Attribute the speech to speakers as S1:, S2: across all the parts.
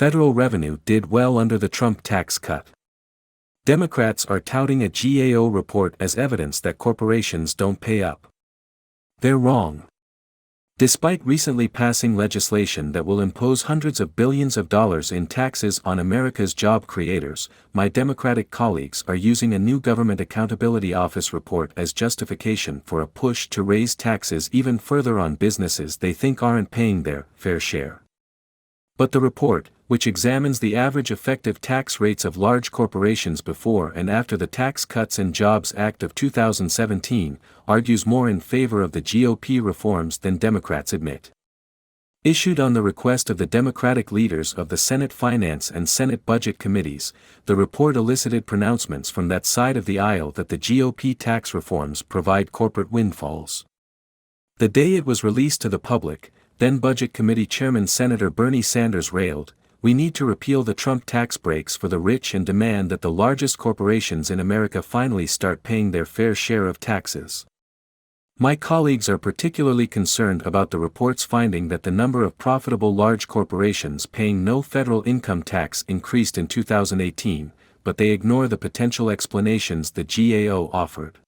S1: Federal revenue did well under the Trump tax cut. Democrats are touting a GAO report as evidence that corporations don't pay up. They're wrong. Despite recently passing legislation that will impose hundreds of billions of dollars in taxes on America's job creators, my Democratic colleagues are using a new Government Accountability Office report as justification for a push to raise taxes even further on businesses they think aren't paying their fair share. But the report, which examines the average effective tax rates of large corporations before and after the Tax Cuts and Jobs Act of 2017, argues more in favor of the GOP reforms than Democrats admit. Issued on the request of the Democratic leaders of the Senate Finance and Senate Budget Committees, the report elicited pronouncements from that side of the aisle that the GOP tax reforms provide corporate windfalls. The day it was released to the public, then Budget Committee Chairman Senator Bernie Sanders railed, "We need to repeal the Trump tax breaks for the rich and demand that the largest corporations in America finally start paying their fair share of taxes." My colleagues are particularly concerned about the report's finding that the number of profitable large corporations paying no federal income tax increased in 2018, but they ignore the potential explanations the GAO offered.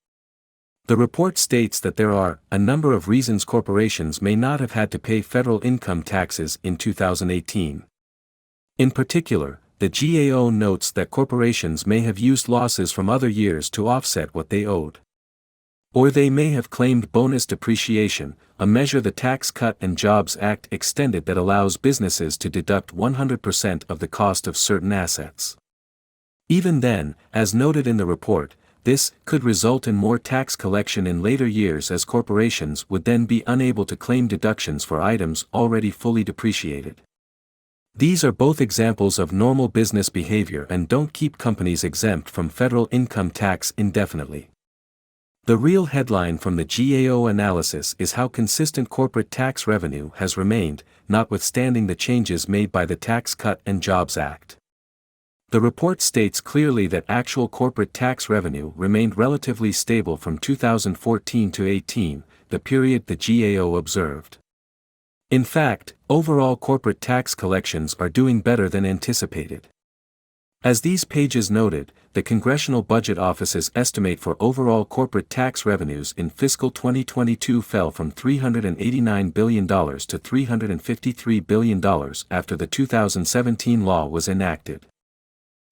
S1: The report states that there are a number of reasons corporations may not have had to pay federal income taxes in 2018. In particular, the GAO notes that corporations may have used losses from other years to offset what they owed. Or they may have claimed bonus depreciation, a measure the Tax Cut and Jobs Act extended that allows businesses to deduct 100% of the cost of certain assets. Even then, as noted in the report, this could result in more tax collection in later years as corporations would then be unable to claim deductions for items already fully depreciated. These are both examples of normal business behavior and don't keep companies exempt from federal income tax indefinitely. The real headline from the GAO analysis is how consistent corporate tax revenue has remained, notwithstanding the changes made by the Tax Cut and Jobs Act. The report states clearly that actual corporate tax revenue remained relatively stable from 2014 to 18, the period the GAO observed. In fact, overall corporate tax collections are doing better than anticipated. As these pages noted, the Congressional Budget Office's estimate for overall corporate tax revenues in fiscal 2022 fell from $389 billion to $353 billion after the 2017 law was enacted.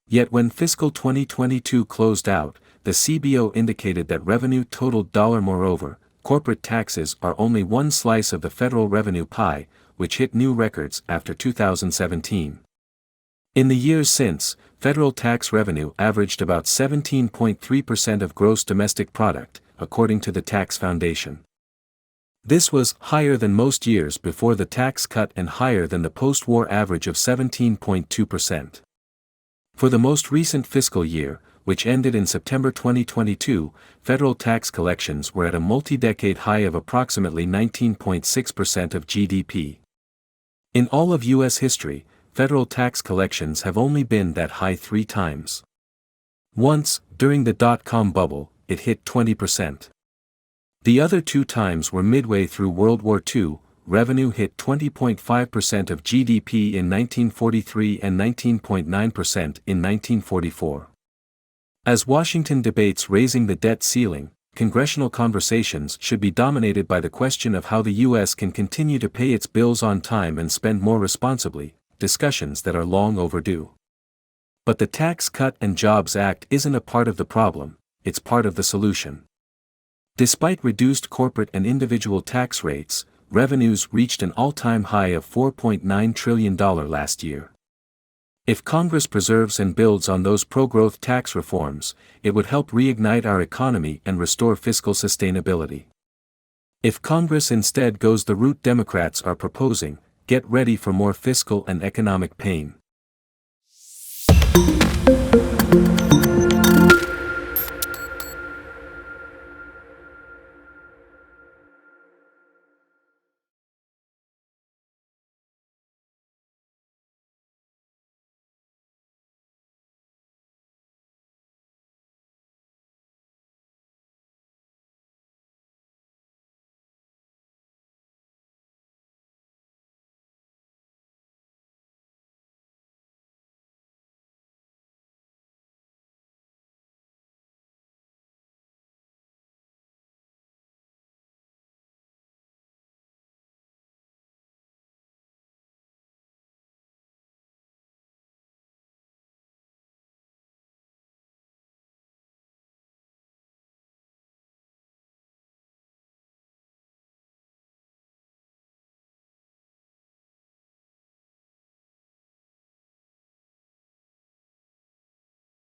S1: Yet when fiscal 2022 closed out, the CBO indicated that revenue totaled moreover, corporate taxes are only one slice of the federal revenue pie, which hit new records after 2017. In the years since, federal tax revenue averaged about 17.3% of gross domestic product, according to the Tax Foundation. This was higher than most years before the tax cut and higher than the post-war average of 17.2%. For the most recent fiscal year, which ended in September 2022, federal tax collections were at a multi-decade high of approximately 19.6% of GDP. In all of U.S. history, federal tax collections have only been that high 3 times. Once, during the dot-com bubble, it hit 20%. The other 2 times were midway through World War II. Revenue hit 20.5% of GDP in 1943 and 19.9% in 1944. As Washington debates raising the debt ceiling, congressional conversations should be dominated by the question of how the U.S. can continue to pay its bills on time and spend more responsibly, discussions that are long overdue. But the Tax Cut and Jobs Act isn't a part of the problem, it's part of the solution. Despite reduced corporate and individual tax rates, revenues reached an all-time high of $4.9 trillion last year. If Congress preserves and builds on those pro-growth tax reforms, it would help reignite our economy and restore fiscal sustainability. If Congress instead goes the route Democrats are proposing, get ready for more fiscal and economic pain.